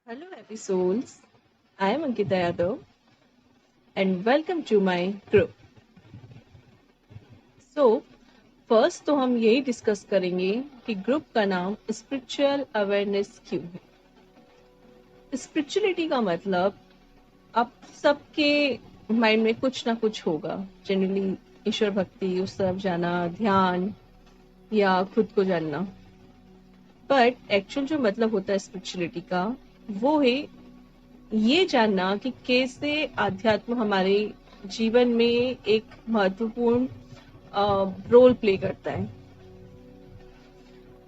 Hello, happy souls. I am Ankita Yadav and welcome to my group. So, first तो हम यही discuss करेंगे कि ग्रुप का नाम स्पिरिचुअल अवेयरनेस क्यों है। स्पिरिचुअलिटी का मतलब आप सबके माइंड में कुछ ना कुछ होगा। जनरली ईश्वर भक्ति, उस तरफ जाना, ध्यान या खुद को जानना। बट एक्चुअल जो मतलब होता है स्पिरिचुअलिटी का वो है ये जानना कि कैसे आध्यात्म हमारे जीवन में एक महत्वपूर्ण रोल प्ले करता है।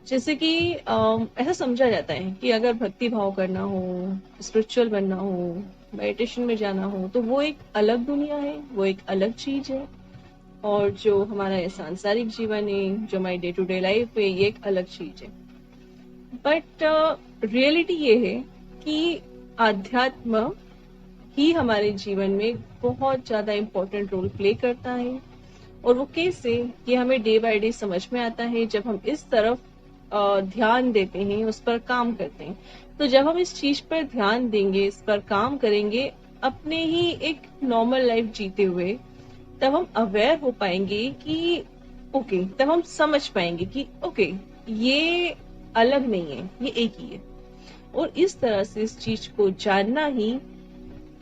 जैसे कि ऐसा समझा जाता है कि अगर भक्ति भाव करना हो, स्पिरिचुअल बनना हो, मेडिटेशन में जाना हो तो वो एक अलग दुनिया है, वो एक अलग चीज है। और जो हमारा ये सांसारिक जीवन है, जो हमारी डे टू डे लाइफ है, ये एक अलग चीज है। बट रियलिटी ये है कि आध्यात्म ही हमारे जीवन में बहुत ज्यादा इम्पोर्टेंट रोल प्ले करता है। और वो कैसे, ये हमें डे बाय डे समझ में आता है जब हम इस तरफ ध्यान देते हैं, उस पर काम करते हैं। तो जब हम इस चीज पर ध्यान देंगे, इस पर काम करेंगे, अपने ही एक नॉर्मल लाइफ जीते हुए, तब हम अवेयर हो पाएंगे कि ओके, तब हम समझ पाएंगे कि ओके, ये अलग नहीं है, ये एक ही है। और इस तरह से इस चीज को जानना ही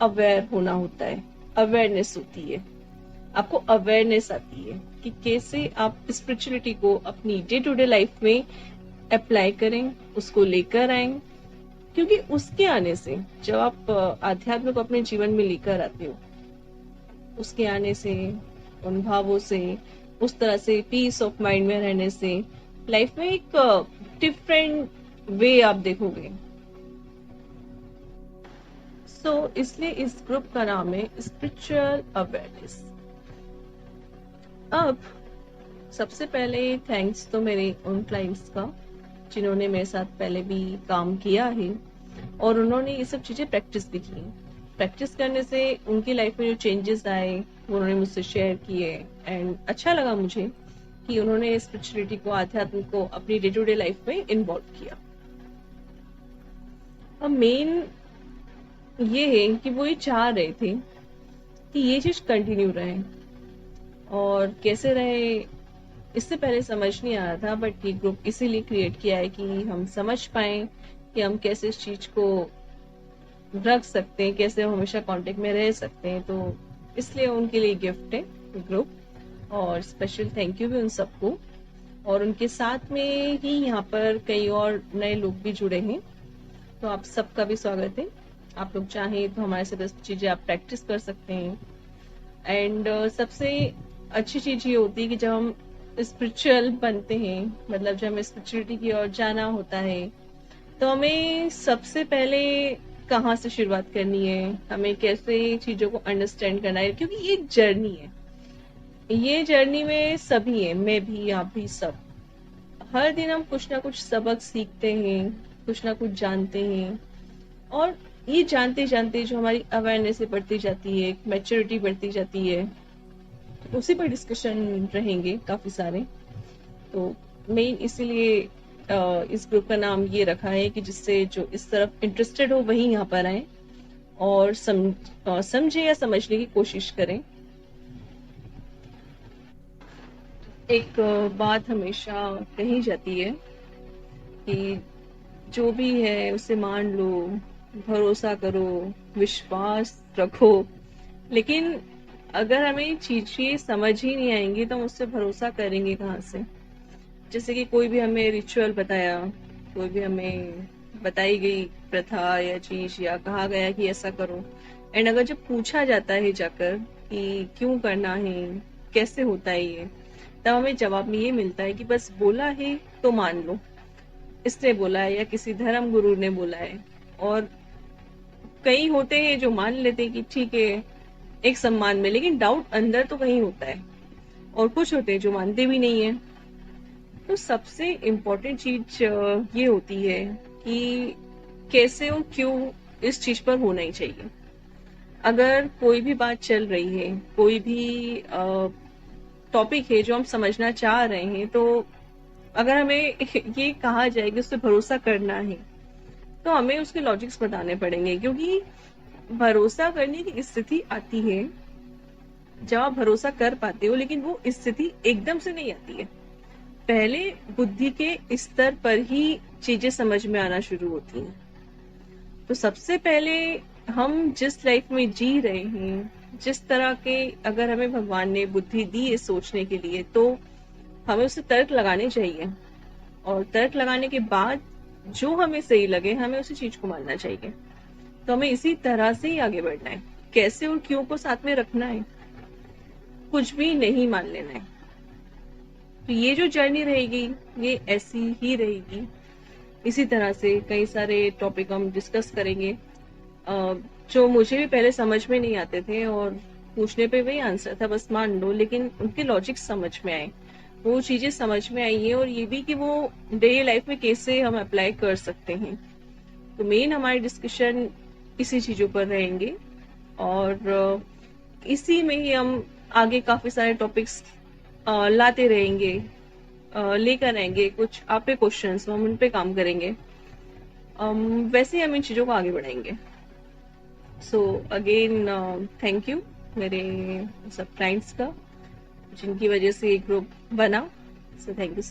अवेयर होना होता है, अवेयरनेस होती है। आपको अवेयरनेस आती है कि कैसे आप स्पिरिचुअलिटी को अपनी डे टू डे लाइफ में अप्लाई करें, उसको लेकर आए। क्योंकि उसके आने से, जब आप आध्यात्म को अपने जीवन में लेकर आते हो, उसके आने से, उन भावों से, उस तरह से पीस ऑफ माइंड में रहने से लाइफ में एक डिफरेंट वे आप देखोगे। सो इसलिए इस ग्रुप का नाम है स्पिरिचुअल अवेयरनेस। अब सबसे पहले थैंक्स तो मेरे उन क्लाइंट्स का जिन्होंने मेरे साथ पहले भी काम किया है और उन्होंने ये सब चीजें प्रैक्टिस भी की। प्रैक्टिस करने से उनकी लाइफ में जो चेंजेस आए वो उन्होंने मुझसे शेयर किए। एंड अच्छा लगा मुझे कि उन्होंने स्पिरिचुअलिटी को, आध्यात्म को अपनी डे टू डे लाइफ में इन्वॉल्व किया। अब मेन ये है कि वो ये चाह रहे थे कि ये चीज कंटिन्यू रहे। और कैसे रहे इससे पहले समझ नहीं आ रहा था, बट ये ग्रुप इसीलिए क्रिएट किया है कि हम समझ पाए कि हम कैसे इस चीज को रख सकते हैं, कैसे हम हमेशा कांटेक्ट में रह सकते हैं। तो इसलिए उनके लिए गिफ्ट है ग्रुप। और स्पेशल थैंक यू भी उन सबको। और उनके साथ में ही यहाँ पर कई और नए लोग भी जुड़े हैं, तो आप सबका भी स्वागत है। आप लोग चाहें तो हमारे साथ चीजें आप प्रैक्टिस कर सकते हैं। एंड सबसे अच्छी चीज ये होती है कि जब हम स्पिरिचुअल बनते हैं, मतलब जब हमें स्पिरिचुअलिटी की ओर जाना होता है, तो हमें सबसे पहले कहाँ से शुरुआत करनी है, हमें कैसे चीजों को अंडरस्टैंड करना है। क्योंकि ये एक जर्नी है, ये जर्नी में सभी है, मैं भी, आप भी, सब। हर दिन हम कुछ ना कुछ सबक सीखते हैं, कुछ ना कुछ जानते हैं। और ये जानते जानते जो हमारी अवेयरनेस बढ़ती जाती है, मैच्योरिटी बढ़ती जाती है, उसी पर डिस्कशन रहेंगे काफी सारे। तो मेन इसीलिए इस ग्रुप का नाम ये रखा है कि जिससे जो इस तरफ इंटरेस्टेड हो वही यहाँ पर आए और समझे या समझने की कोशिश करें। एक बात हमेशा कही जाती है कि जो भी है उसे मान लो, भरोसा करो, विश्वास रखो। लेकिन अगर हमें चीजें समझ ही नहीं आएंगी तो हम उससे भरोसा करेंगे कहाँ से। जैसे कि कोई भी हमें रिचुअल बताया, कोई भी हमें बताई गई प्रथा या चीज, या कहा गया कि ऐसा करो, एंड अगर जब पूछा जाता है जाकर कि क्यों करना है, कैसे होता है ये, तब हमें जवाब में ये मिलता है कि बस बोला है तो मान लो, इसने बोला है या किसी धर्म गुरु ने बोला है। और कई होते हैं जो मान लेते हैं कि ठीक है, एक सम्मान में, लेकिन डाउट अंदर तो कहीं होता है। और कुछ होते हैं जो मानते भी नहीं है। तो सबसे इम्पोर्टेंट चीज ये होती है कि कैसे और क्यों इस चीज पर होना ही चाहिए। अगर कोई भी बात चल रही है, कोई भी टॉपिक है जो हम समझना चाह रहे हैं, तो अगर हमें ये कहा जाए कि उस पर भरोसा करना है, तो हमें उसके लॉजिक्स बताने पड़ेंगे, क्योंकि भरोसा करने की स्थिति आती है जब आप भरोसा कर पाते हो, लेकिन वो स्थिति एकदम से नहीं आती है। पहले बुद्धि के स्तर पर ही चीजें समझ में आना शुरू होती हैं। तो सबसे पहले हम जिस लाइफ में जी रहे हैं, जिस तरह के अगर हमें भगवान ने बुद्धि दी है सोचने के लिए, तो हमें उसे तर्क लगाने चाहिए, और तर्क लगाने के बाद जो हमें सही लगे हमें उसी चीज को मानना चाहिए। तो हमें इसी तरह से ही आगे बढ़ना है। कैसे और क्यों को साथ में रखना है, कुछ भी नहीं मान लेना है। तो ये जो जर्नी रहेगी ये ऐसी ही रहेगी। इसी तरह से कई सारे टॉपिक हम डिस्कस करेंगे जो मुझे भी पहले समझ में नहीं आते थे, और पूछने पे वही आंसर था बस मान लो, लेकिन उनके लॉजिक समझ में आए, वो चीजें समझ में आई है, और ये भी कि वो डेली लाइफ में कैसे हम अप्लाई कर सकते हैं। तो मेन हमारी डिस्कशन इसी चीजों पर रहेंगे, और इसी में ही हम आगे काफी सारे टॉपिक्स लाते रहेंगे, लेकर आएंगे। कुछ आप पे क्वेश्चंस हम उन पे काम करेंगे। वैसे ही हम इन चीजों को आगे बढ़ाएंगे। सो अगेन थैंक यू मेरे सब क्लाइंट्स का, जिनकी वजह से एक ग्रुप बना। So thank you.